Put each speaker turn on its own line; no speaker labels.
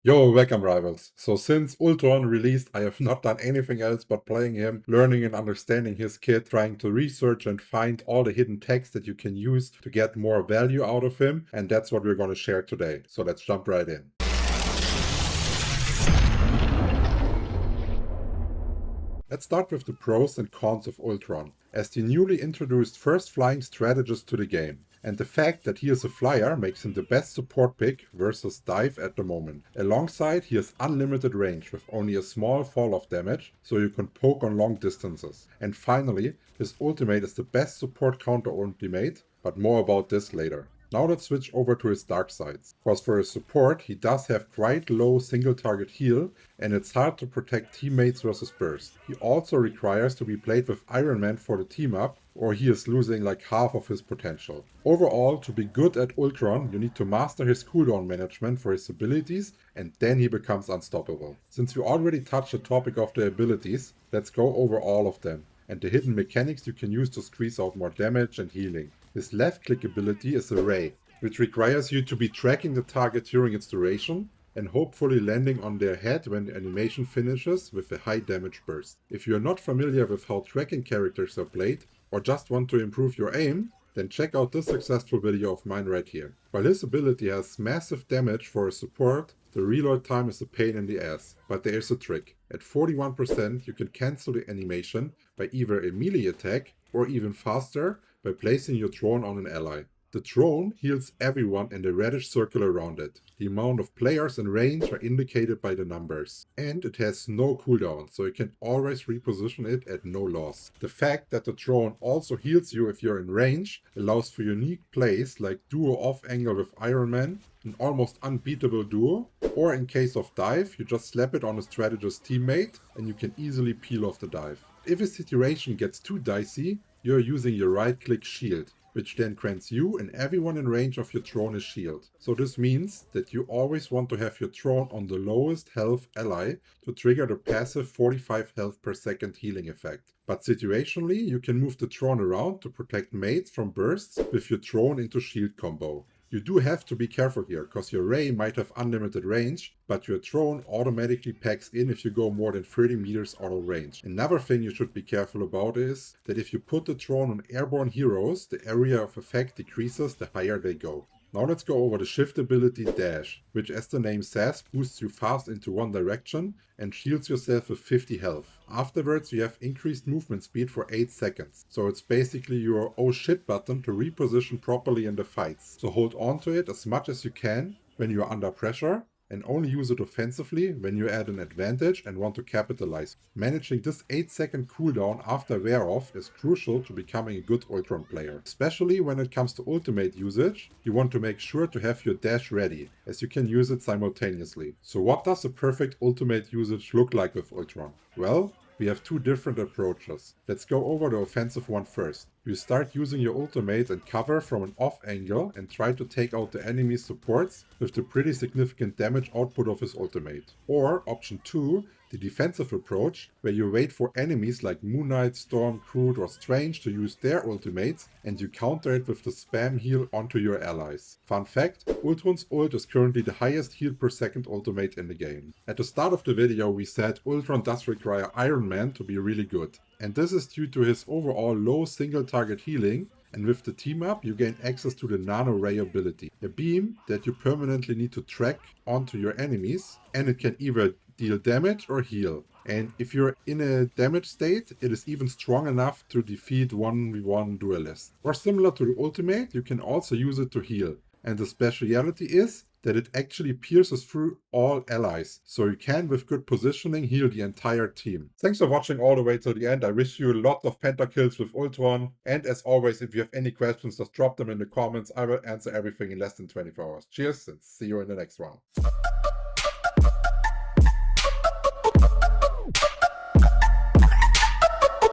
Yo, welcome rivals. So since Ultron released, I have not done anything else but playing him, learning and understanding his kit, trying to research and find all the hidden techs that you can use to get more value out of him, and that's what we're going to share today. So let's jump right in. Let's start with the pros and cons of Ultron, as the newly introduced first flying strategist to the game. And the fact that he is a flyer makes him the best support pick versus dive at the moment. Alongside, he has unlimited range with only a small fall of damage, so you can poke on long distances. And finally, his ultimate is the best support counter ultimate, but more about this later. Now let's switch over to his dark sides. Because for his support, he does have quite low single target heal, and it's hard to protect teammates versus burst. He also requires to be played with Iron Man for the team up, or he is losing like half of his potential. Overall, to be good at Ultron, you need to master his cooldown management for his abilities, and then he becomes unstoppable. Since we already touched the topic of the abilities, let's go over all of them, and the hidden mechanics you can use to squeeze out more damage and healing. His left click ability is a ray, which requires you to be tracking the target during its duration and hopefully landing on their head when the animation finishes with a high damage burst. If you are not familiar with how tracking characters are played, or just want to improve your aim, then check out this successful video of mine right here. While his ability has massive damage for a support, the reload time is a pain in the ass, but there is a trick. At 41% you can cancel the animation by either a melee attack or even faster by placing your drone on an ally. The drone heals everyone in the reddish circle around it. The amount of players in range are indicated by the numbers. And it has no cooldown, so you can always reposition it at no loss. The fact that the drone also heals you if you're in range allows for unique plays like duo off angle with Iron Man, an almost unbeatable duo, or in case of dive, you just slap it on a strategist teammate and you can easily peel off the dive. If a situation gets too dicey, you're using your right click shield, which then grants you and everyone in range of your drone a shield. So this means that you always want to have your drone on the lowest health ally to trigger the passive 45 health per second healing effect. But situationally, you can move the drone around to protect mates from bursts with your drone into shield combo. You do have to be careful here, cause your ray might have unlimited range, but your drone automatically packs in if you go more than 30 meters out of range. Another thing you should be careful about is that if you put the drone on airborne heroes, the area of effect decreases the higher they go. Now let's go over the shift ability Dash, which as the name says boosts you fast into one direction and shields yourself with 50 health. Afterwards you have increased movement speed for 8 seconds, so it's basically your oh shit button to reposition properly in the fights. So hold on to it as much as you can when you are under pressure, and only use it offensively when you add an advantage and want to capitalize. Managing this 8-second cooldown after wear off is crucial to becoming a good Ultron player. Especially when it comes to ultimate usage, you want to make sure to have your dash ready, as you can use it simultaneously. So what does a perfect ultimate usage look like with Ultron? Well, we have two different approaches. Let's go over the offensive one first. You start using your ultimate and cover from an off angle and try to take out the enemy's supports with the pretty significant damage output of his ultimate. Or option 2, the defensive approach, where you wait for enemies like Moon Knight, Storm, Groot or Strange to use their ultimates and you counter it with the spam heal onto your allies. Fun fact, Ultron's ult is currently the highest heal per second ultimate in the game. At the start of the video we said Ultron does require Iron Man to be really good. And this is due to his overall low single target healing, and with the team up you gain access to the Nano Ray ability, a beam that you permanently need to track onto your enemies, and it can either deal damage or heal. And if you're in a damage state, it is even strong enough to defeat 1v1 duelists. Or similar to the ultimate, you can also use it to heal. And the speciality is that it actually pierces through all allies, so you can with good positioning heal the entire team. Thanks for watching all the way to the end. I wish you a lot of pentakills with Ultron, and as always, if you have any questions, just drop them in the comments. I will answer everything in less than 24 hours. Cheers and see you in the next round.